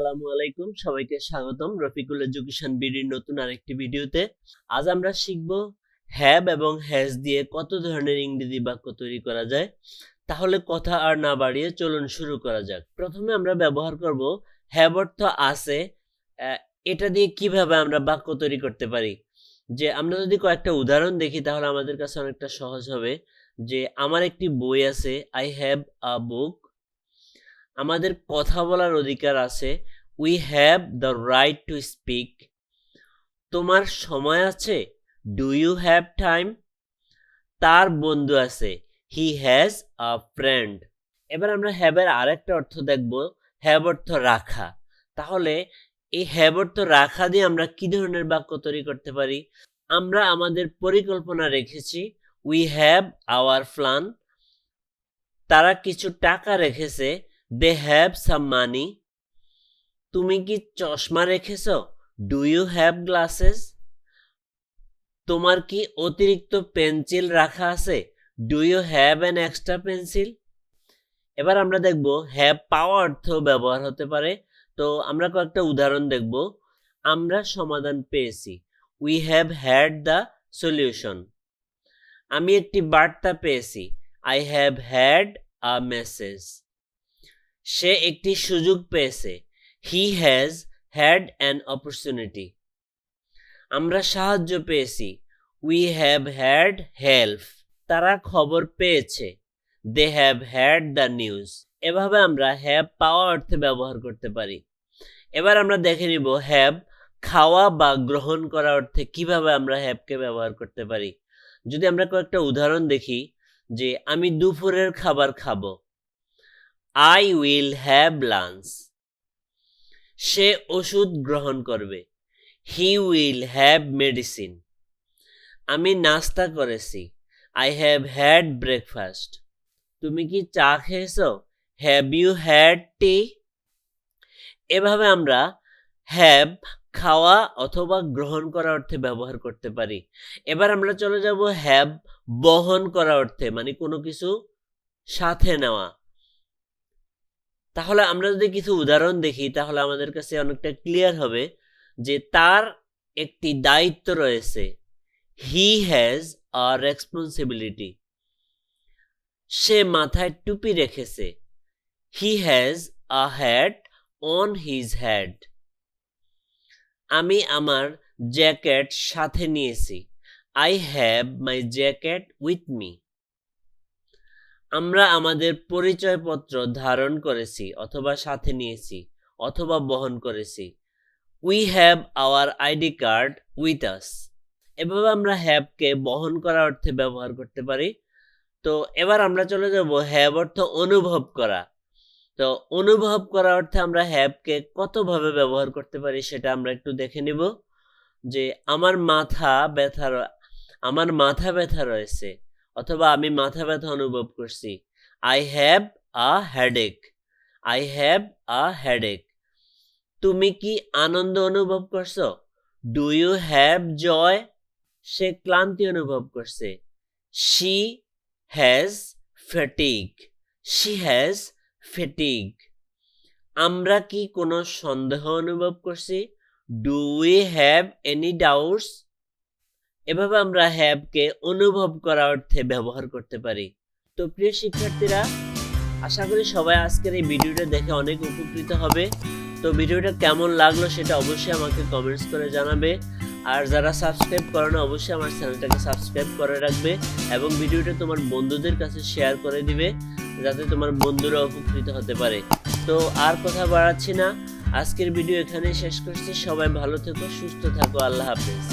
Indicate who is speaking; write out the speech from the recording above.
Speaker 1: আসসালামু আলাইকুম, সবাইকে স্বাগতম রফিকুল এডুকেশন বিডির নতুন আরেকটি ভিডিওতে। আজ আমরা শিখব হ্যাভ এবং হ্যাজ দিয়ে কত ধরনের ইংরেজি বাক্য তৈরি করা যায়। তাহলে কথা আর না বাড়িয়ে চলুন শুরু করা যাক। প্রথমে আমরা ব্যবহার করব হ্যাভ অর্থ আছে। এটা দিয়ে কিভাবে আমরা বাক্য তৈরি করতে পারি, যে আমরা যদি কয়েকটা উদাহরণ দেখি তাহলে আমাদের কাছে অনেকটা সহজ হবে। যে আমার একটি বই আছে, আই হ্যাভ আ বুক। আমাদের কথা বলার অধিকার আছে, we have the right to speak. তোমার সময় আছে, ডু ইউ হ্যাভ টাইম। তার বন্ধু আছে, হি হ্যাজ আ ফ্রেন্ড। এবার আমরা হ্যাভের আরেকটা অর্থ দেখব, হ্যাভ অর্থ রাখা। তাহলে এই হ্যাভ অর্থ রাখা দিয়ে আমরা কি ধরনের বাক্য তৈরি করতে পারি? আমরা আমাদের পরিকল্পনা রেখেছি, উই হ্যাভ আওয়ার প্ল্যান। তারা কিছু টাকা রেখেছে, they have some money. তুমি কি চশমা রেখেছো, do you have glasses? তোমার কি অতিরিক্ত পেন্সিল রাখা আছে, do you have an extra pencil? এবার আমরা দেখব হ্যাভ পাওয়া অর্থ ব্যবহার হতে পারে। তো আমরা কয়েকটা উদাহরণ দেখব। আমরা সমাধান পেয়েছি, we have had the solution. আমি একটি বার্তা পেয়েছি, I have had a message. সে একটি সুযোগ পেয়েছে, he has had an opportunity. আমরা সাহায্য পেয়েছি, we have had help. তারা খবর পেয়েছে, they have had the news. এভাবে আমরা have পাওয়া অর্থে ব্যবহার করতে পারি। এবার আমরা দেখে নিব have খাওয়া বা গ্রহণ করা অর্থে কিভাবে আমরা হ্যাভকে ব্যবহার করতে পারি। যদি আমরা কয়েকটা উদাহরণ দেখি, যে আমি দুপুরের খাবার খাবো, I will have lunch. সে ওষুধ গ্রহণ করবে, he will have medicine. আমি নাস্তা করেছি, I have had breakfast. তুমি কি চা খেয়েছো, have you had tea? এভাবে আমরা have খাওয়া অথবা গ্রহণ করা অর্থে ব্যবহার করতে পারি। এবার আমরা চলে যাব have বহন করা অর্থে, মানে কোনো কিছু সাথে নেওয়া। তাহলে আমরা যদি কিছু উদাহরণ দেখি তাহলে আমাদের কাছে অনেকটা ক্লিয়ার হবে যে তার একটি দায়িত্ব রয়েছে, হি হ্যাজ আ রেসপন্সিবিলিটি। সে মাথায় টুপি রেখেছে, he has a hat on his head. আমি আমার জ্যাকেট সাথে নিয়েছি, I have my jacket with me. আমরা আমাদের পরিচয়পত্র ধারণ করেছি অথবা সাথে নিয়েছি অথবা বহন করেছি, we have our ID card with us. এভাবে আমরা হ্যাভকে বহন করা অর্থে ব্যবহার করতে পারি। তো এবার আমরা চলে যাব হ্যাভ অর্থ অনুভব করা। তো অনুভব করা অর্থে আমরা হ্যাভকে কতভাবে ব্যবহার করতে পারি সেটা আমরা একটু দেখে নিব। যে আমার মাথা ব্যথা রয়েছে অথবা আমি মাথা ব্যথা অনুভব করছি, I have a headache. I have a headache. তুমি কি আনন্দ অনুভব করছো, ডু ইউ হ্যাভ জয়? সে ক্লান্তি অনুভব করছে, she has fatigue. She has fatigue. আমরা কি কোনো সন্দেহ অনুভব করছি, do we have any doubts? এভাবে আমরা হ্যাভকে অনুভব করা অর্থে ব্যবহার করতে পারি। তো প্রিয় শিক্ষার্থীরা, আশা করি সবাই আজকের এই ভিডিওটা দেখে অনেক উপকৃত হবে। তো ভিডিওটা কেমন লাগলো সেটা অবশ্যই আমাকে কমেন্টস করে জানাবে। আর যারা সাবস্ক্রাইব করে না অবশ্যই আমার চ্যানেলটাকে সাবস্ক্রাইব করে রাখবে এবং ভিডিওটা তোমার বন্ধুদের কাছে শেয়ার করে দিবে যাতে তোমার বন্ধুরা উপকৃত হতে পারে। তো আর কথা বাড়াচ্ছি না, আজকের ভিডিও এখানেই শেষ করছি। সবাই ভালো থেকো, সুস্থ থাকো, আল্লাহ হাফেজ।